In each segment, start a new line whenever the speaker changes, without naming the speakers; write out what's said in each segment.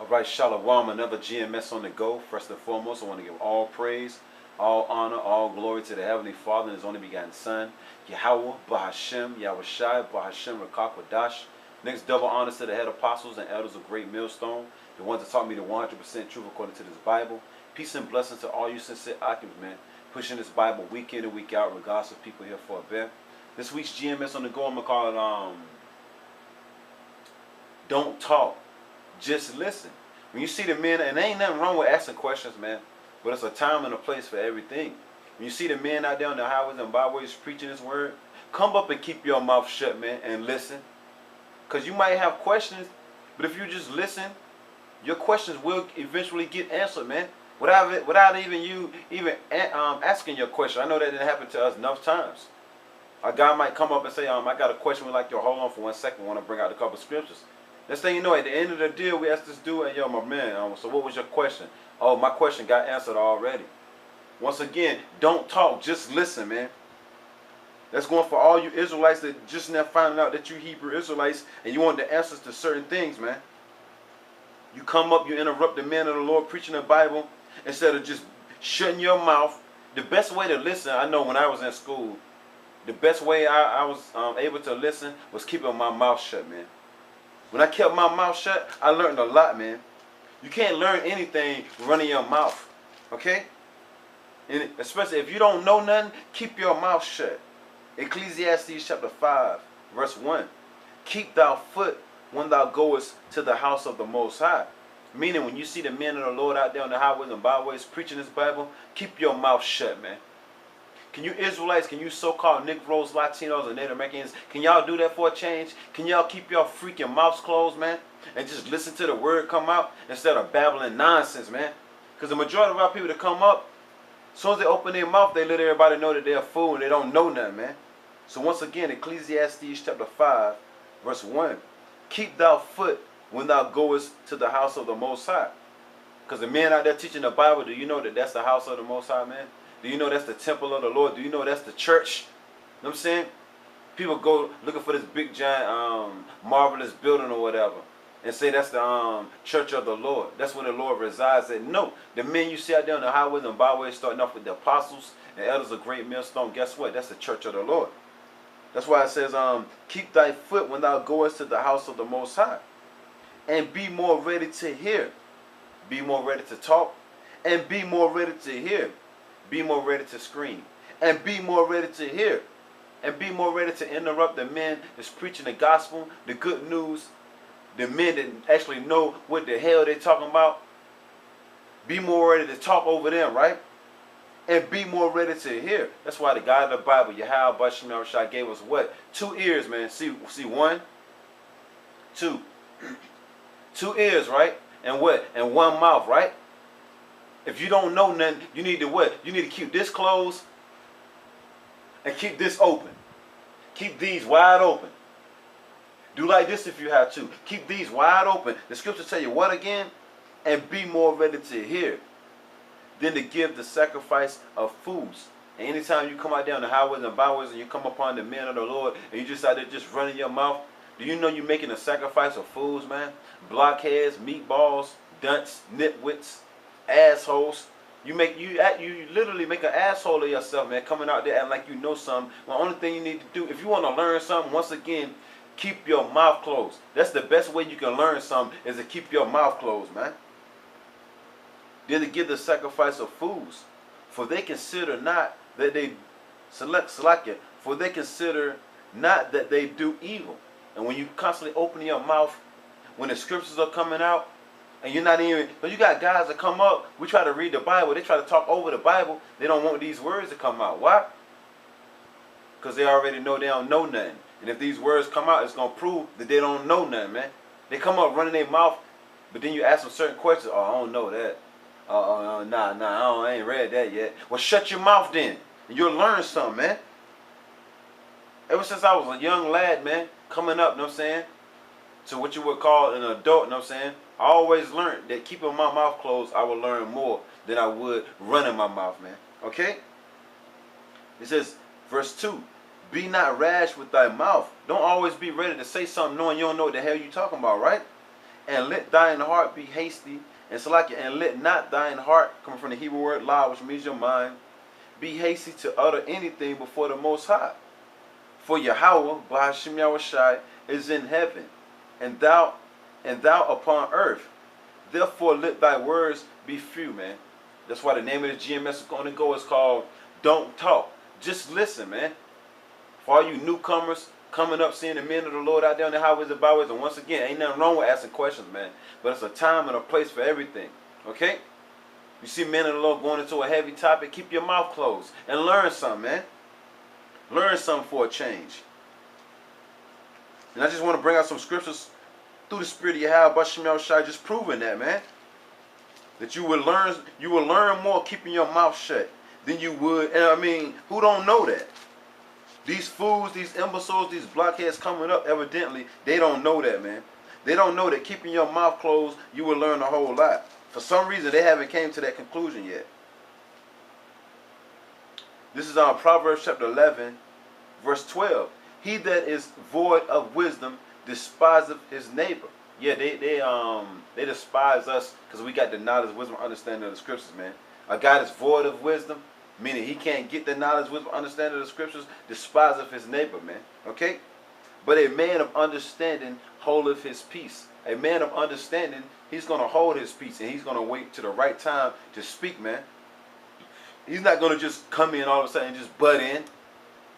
Right, Shalom, another GMS on the go. First and foremost, I want to give all praise, all honor, all glory to the Heavenly Father and His only begotten Son, Yahweh, Bahashem, Yahushai, Bahashem, Rakakwadash. Next, double honors to the head apostles and elders of Great Millstone, the ones that taught me the 100% truth according to this Bible. Peace and blessings to all you sincere occupants, man, pushing this Bible week in and week out, regardless of people here for a bit. This week's GMS on the go, I'm going to call it, Don't Talk, Just Listen. When you see the men, and there ain't nothing wrong with asking questions, man, but it's a time and a place for everything. When you see the men out there on the highways and byways preaching this word, come up and keep your mouth shut, man, and listen. Because you might have questions, but if you just listen, your questions will eventually get answered, man, without even you asking your question. I know that didn't happen to us enough times. A guy might come up and say, I got a question. We'd like you to hold on for 1 second. I want to bring out a couple of scriptures. Next thing you know, at the end of the deal, we asked this dude, hey, yo, my man, so what was your question? Oh, my question got answered already. Once again, don't talk, just listen, man. That's going for all you Israelites that just now finding out that you Hebrew Israelites and you want the answers to certain things, man. You come up, you interrupt the man of the Lord preaching the Bible instead of just shutting your mouth. The best way to listen, I know when I was in school, the best way I was able to listen was keeping my mouth shut, man. When I kept my mouth shut, I learned a lot, man. You can't learn anything running your mouth, okay? And especially if you don't know nothing, keep your mouth shut. Ecclesiastes chapter 5, verse 1. Keep thou foot when thou goest to the house of the Most High. Meaning when you see the men of the Lord out there on the highways and byways preaching this Bible, keep your mouth shut, man. Can you Israelites, can you so-called Negroes, Latinos, and Native Americans, can y'all do that for a change? Can y'all keep your freaking mouths closed, man? And just listen to the word come out instead of babbling nonsense, man? Because the majority of our people that come up, as soon as they open their mouth, they let everybody know that they're a fool and they don't know nothing, man. So once again, Ecclesiastes chapter 5, verse 1. Keep thou foot when thou goest to the house of the Most High. Because the men out there teaching the Bible, do you know that that's the house of the Most High, man? Do you know that's the temple of the Lord? Do you know that's the church? You know what I'm saying? People go looking for this big, giant, marvelous building or whatever and say that's the church of the Lord. That's where the Lord resides at. No, the men you see out there on the highways and byways starting off with the apostles and elders of Great Millstone, guess what? That's the church of the Lord. That's why it says, keep thy foot when thou goest to the house of the Most High. And be more ready to hear. Be more ready to talk. And be more ready to hear. Be more ready to scream. And be more ready to hear. And be more ready to interrupt the men that's preaching the gospel, the good news, the men that actually know what the hell they're talking about. Be more ready to talk over them, right? And be more ready to hear. That's why the God of the Bible, Yahweh, Bahashem, Yahushai, gave us what? 2 ears, man. See 1, 2. 2 ears, right? And what? And 1 mouth, right? If you don't know nothing, you need to what? You need to keep this closed and keep this open. Keep these wide open. Do like this if you have to. Keep these wide open. The scriptures tell you what again? And be more ready to hear than to give the sacrifice of fools. And anytime you come out down the highways and byways and you come upon the men of the Lord and you just out there just running your mouth, do you know you're making a sacrifice of fools, man? Blockheads, meatballs, dunce, nitwits, assholes. You literally make an asshole of yourself, man, coming out there acting like you know something. The only thing you need to do, if you want to learn something, once again, keep your mouth closed. That's the best way you can learn something, is to keep your mouth closed, man. Then to give the sacrifice of fools, for they consider not that they for they consider not that they do evil. And when you constantly open your mouth, when the scriptures are coming out, and you're not even, but you got guys that come up, we try to read the Bible, they try to talk over the Bible, they don't want these words to come out. Why? Because they already know they don't know nothing. And if these words come out, it's going to prove that they don't know nothing, man. They come up running their mouth, but then you ask them certain questions. Oh, I don't know that. I ain't read that yet. Well, shut your mouth then, and you'll learn something, man. Ever since I was a young lad, man, coming up, you know what I'm saying, to what you would call an adult, you know what I'm saying, I always learned that keeping my mouth closed, I would learn more than I would running my mouth, man. Okay? It says, verse 2, be not rash with thy mouth. Don't always be ready to say something knowing you don't know what the hell you're talking about, right? and let thine heart be hasty, and Salakia, and let not thine heart, coming from the Hebrew word la, which means your mind, be hasty to utter anything before the Most High. For Yahweh, Bahashim Yahushai, is in heaven, and thou upon earth. Therefore let thy words be few, man. That's why the name of the GMS is going to go is called Don't Talk. Just listen, man. For all you newcomers coming up, seeing the men of the Lord out there on the highways and byways, and once again, ain't nothing wrong with asking questions, man. But it's a time and a place for everything, okay? You see men of the Lord going into a heavy topic, keep your mouth closed and learn something, man. Learn something for a change. And I just want to bring out some scriptures through the Spirit of Yahweh, Bashim Yahushai, just proving that, man. That you will learn more keeping your mouth shut than you would. And I mean, who don't know that? These fools, these imbeciles, these blockheads coming up, evidently, they don't know that, man. They don't know that keeping your mouth closed, you will learn a whole lot. For some reason, they haven't came to that conclusion yet. This is on Proverbs chapter 11, verse 12. He that is void of wisdom despiseth his neighbor. Yeah, they despise us because we got the knowledge, wisdom, understanding of the scriptures, man. A guy that's void of wisdom, meaning he can't get the knowledge, wisdom, understanding of the scriptures, despiseth his neighbor, man. Okay? But a man of understanding holdeth his peace. A man of understanding, he's going to hold his peace, and he's going to wait to the right time to speak, man. He's not going to just come in all of a sudden and just butt in.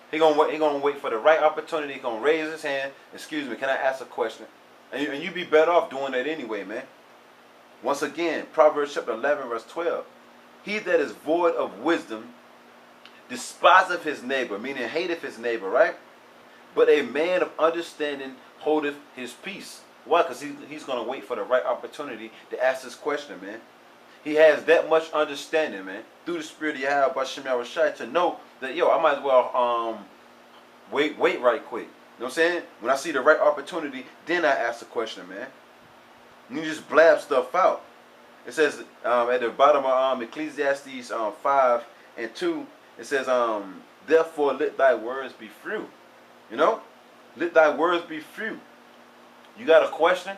He's going to wait for the right opportunity. He's going to raise his hand. Excuse me, can I ask a question? And you'd be better off doing that anyway, man. Once again, Proverbs chapter 11, verse 12. He that is void of wisdom despiseth his neighbor, meaning hateth his neighbor, right? But a man of understanding holdeth his peace. Why? Because he's going to wait for the right opportunity to ask this question, man. He has that much understanding, man, through the Spirit of Yahweh, Bashim Yahushai, to know that, yo, I might as well wait right quick. You know what I'm saying? When I see the right opportunity, then I ask the question, man. You just blab stuff out. It says at the bottom of Ecclesiastes 5 and 2, it says, therefore let thy words be few. You know? Let thy words be few. You got a question?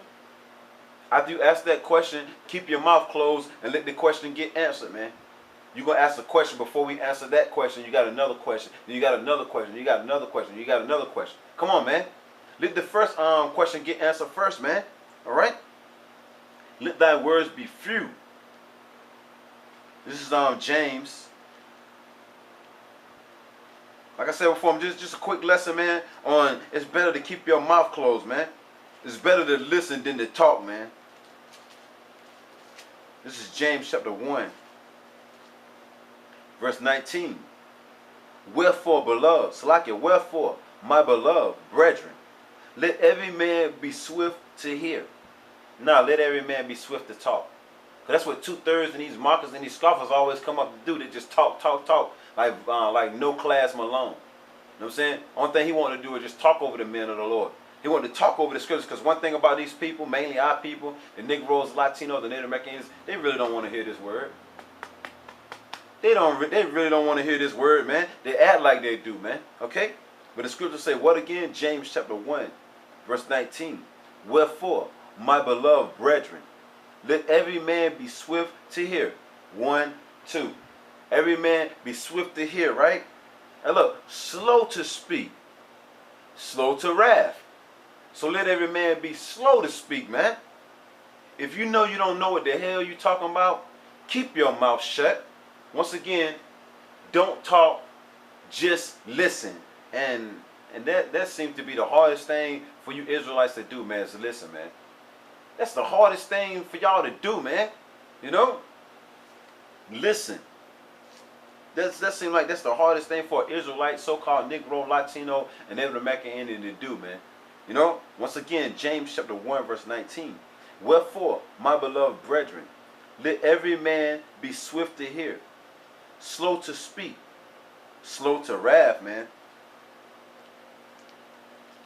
After you ask that question, keep your mouth closed and let the question get answered, man. You're going to ask a question. Before we answer that question, you got another question. Then you got another question. You got another question. You got another question. Come on, man. Let the first question get answered first, man. All right? Let thy words be few. This is James. Like I said before, just a quick lesson, man, on it's better to keep your mouth closed, man. It's better to listen than to talk, man. This is James chapter 1, verse 19. Wherefore, beloved, Salakia, wherefore, my beloved brethren, let every man be swift to hear. Now, let every man be swift to talk. Because that's what 2/3 and these mockers and these scoffers always come up to do. They just talk, like no class Malone. You know what I'm saying? Only thing he wanted to do is just talk over the men of the Lord. He wanted to talk over the scriptures, because one thing about these people, mainly our people, the Negroes, Latinos, the Native Americans, they really don't want to hear this word. They really don't want to hear this word, man. They act like they do, man. Okay? But the scriptures say, what again? James chapter 1, verse 19. Wherefore, my beloved brethren, let every man be swift to hear. 1, 2. Every man be swift to hear, right? And look, slow to speak, slow to wrath. So let every man be slow to speak, man. If you know you don't know what the hell you talking about, keep your mouth shut. Once again, don't talk, just listen. And that seems to be the hardest thing for you Israelites to do, man, is to listen, man. That's the hardest thing for y'all to do, man. You know? Listen. That seems like that's the hardest thing for an Israelite, so-called Negro, Latino, and Native American Indian to do, man. You know? Once again, James chapter 1, verse 19. Wherefore, my beloved brethren, let every man be swift to hear, slow to speak, slow to wrath, man.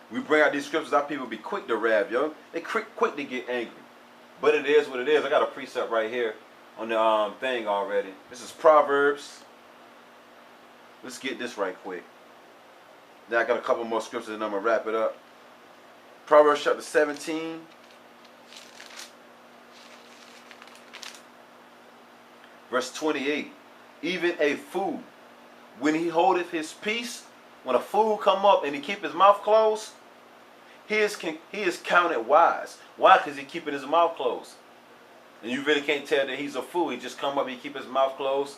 We bring out these scriptures, our people be quick to wrath, yo. They quick to get angry. But it is what it is. I got a precept right here on the thing already. This is Proverbs. Let's get this right quick. Then I got a couple more scriptures and I'm going to wrap it up. Proverbs chapter 17, verse 28. Even a fool, when he holdeth his peace, when a fool come up and he keep his mouth closed, he is counted wise. Why? Because he keeping his mouth closed. And you really can't tell that he's a fool. He just come up and he keep his mouth closed.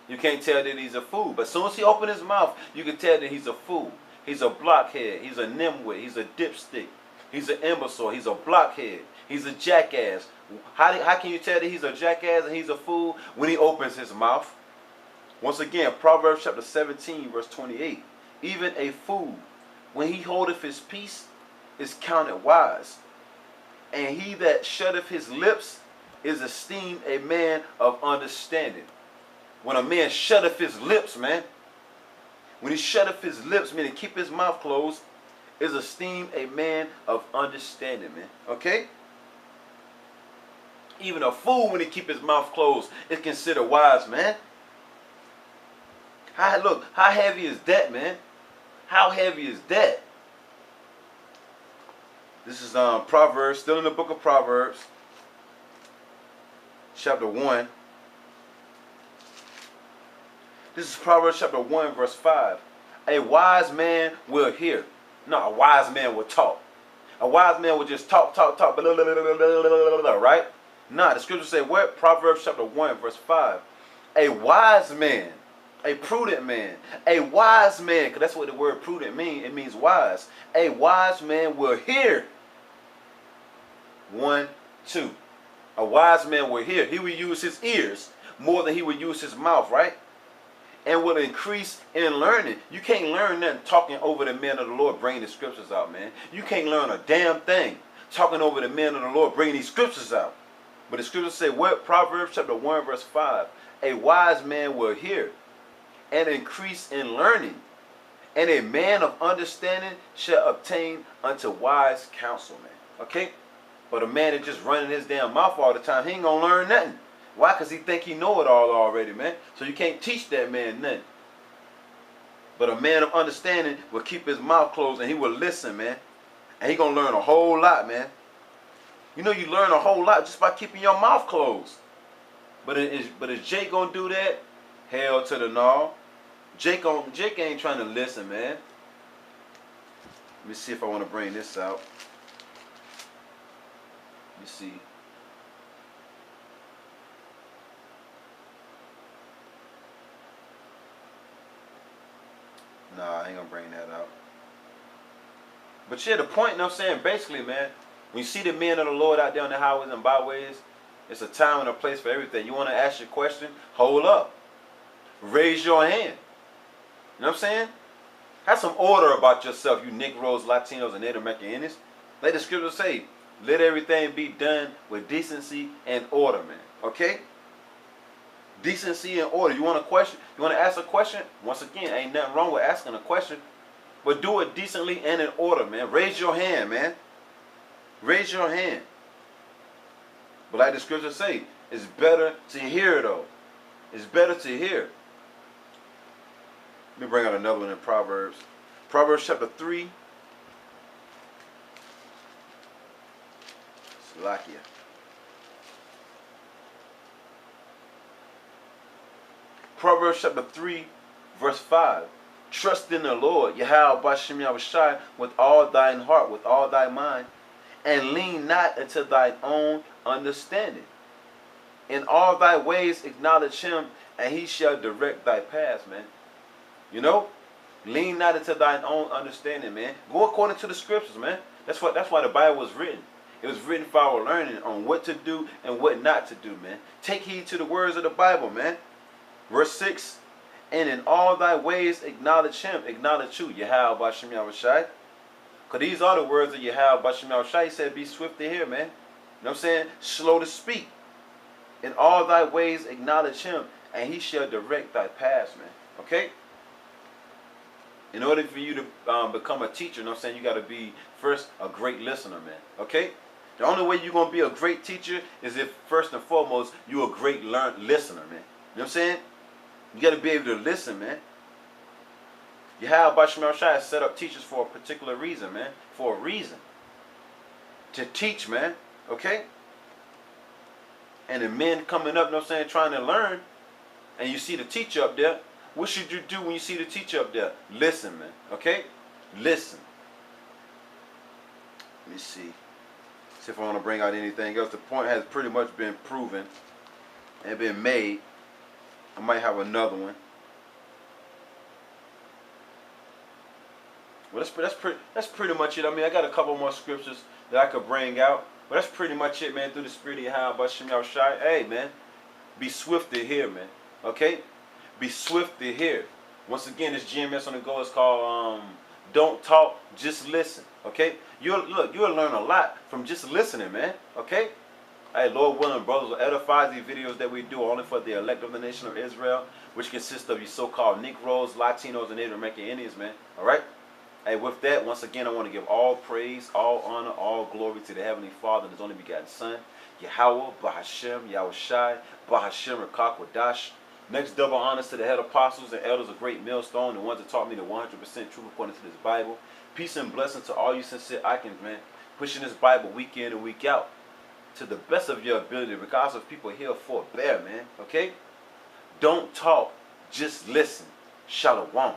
You can't tell that he's a fool. But as soon as he open his mouth, you can tell that he's a fool. He's a blockhead. He's a nimwit. He's a dipstick. He's an imbecile. He's a blockhead. He's a jackass. How can you tell that he's a jackass and he's a fool? When he opens his mouth. Once again, Proverbs chapter 17, verse 28. Even a fool, when he holdeth his peace, is counted wise. And he that shutteth his lips is esteemed a man of understanding. When a man shutteth his lips, man, when he shutteth his lips, meaning keep his mouth closed, is esteemed a man of understanding, man. Okay? Even a fool, when he keep his mouth closed, is considered wise, man. Look, how heavy is that, man? How heavy is that? This is Proverbs, still in the book of Proverbs, chapter 1. This is Proverbs chapter 1, verse 5. A wise man will hear. No, a wise man will talk. A wise man will just talk, right? Nah, the scripture say what? Proverbs chapter 1, verse 5. A wise man, a prudent man, a wise man, because that's what the word prudent means. It means wise. A wise man will hear. 1, 2. A wise man will hear. He will use his ears more than he will use his mouth, right? And will increase in learning. You can't learn nothing talking over the men of the Lord, bringing the scriptures out, man. You can't learn a damn thing talking over the men of the Lord, bringing these scriptures out. But the scriptures say what? Proverbs chapter 1, verse 5. A wise man will hear and increase in learning, and a man of understanding shall obtain unto wise counsel, man. Okay? But a man that just running his damn mouth all the time, he ain't gonna learn nothing. Why? Because he think he know it all already, man. So you can't teach that man nothing. But a man of understanding will keep his mouth closed and he will listen, man. And he gonna learn a whole lot, man. You know, you learn a whole lot just by keeping your mouth closed. But is Jake gonna do that? Hell to the no. Jake ain't trying to listen, man. Let me see if I want to bring this out. Let me see. Nah, I ain't gonna bring that out. But yeah, the point, you know what I'm saying, basically, man, when you see the men of the Lord out there on the highways and byways, it's a time and a place for everything. You want to ask your question? Hold up. Raise your hand. You know what I'm saying? Have some order about yourself, you Negroes, Latinos, and Native Americans. Let the scripture say, let everything be done with decency and order, man. Okay? Decency and order. You want a question? You want to ask a question? Once again, ain't nothing wrong with asking a question. But do it decently and in order, man. Raise your hand, man. Raise your hand. But like the scripture say, it's better to hear, though. It's better to hear. Let me bring out another one in Proverbs. Proverbs chapter 3. Slovakia. Proverbs chapter 3, verse 5. Trust in the Lord, Yahweh Bashem Yahushai, with all thine heart, with all thy mind, and lean not unto thine own understanding. In all thy ways acknowledge him, and he shall direct thy paths, man. You know? Lean not into thine own understanding, man. Go according to the scriptures, man. That's why the Bible was written. It was written for our learning on what to do and what not to do, man. Take heed to the words of the Bible, man. Verse 6. And in all thy ways acknowledge him. Acknowledge you, Yahweh Bashem Yahushai. Because these are the words of Yahweh Bashem Yahushai. He said, be swift to hear, man. You know what I'm saying? Slow to speak. In all thy ways acknowledge him, and he shall direct thy paths, man. Okay? In order for you to become a teacher, you know what I'm saying, you got to be, first, a great listener, man. Okay? The only way you're going to be a great teacher is if, first and foremost, you're a great listener, man. You know what I'm saying? You got to be able to listen, man. Yahweh Bashem Yahushai set up teachers for a particular reason, man. For a reason. To teach, man. Okay? and the men coming up, you know what I'm saying, trying to learn, and you see the teacher up there, what should you do when you see the teacher up there? Listen, man, okay? Listen. Let me see. See if I want to bring out anything else. The point has pretty much been proven and been made. I might have another one. Well, that's pretty much it. I mean, I got a couple more scriptures that I could bring out, but that's pretty much it, man. Through the Spirit of Yahweh, Bashem Yahushai. Hey, man, be swift to hear, man. Okay, be swift to hear. Once again, this GMS on the go is called "Don't Talk, Just Listen." Okay, you'll learn a lot from just listening, man. Okay. Hey, Lord willing, brothers, will edify these videos that we do only for the elect of the nation of Israel, which consists of you so-called Negroes, Latinos, and Native American Indians, man. All right. Hey, with that, once again, I want to give all praise, all honor, all glory to the Heavenly Father and His only begotten Son, Yahweh, Bahashem, Yahushai, Bahashem, Rakakwadash. Next, double honors to the head apostles and elders of Great Millstone, the ones that taught me the 100% truth according to this Bible. Peace and blessing to all you sincere icons, man, pushing this Bible week in and week out to the best of your ability, regardless of people here for a bear, man. Okay? Don't talk, just listen. Shalom.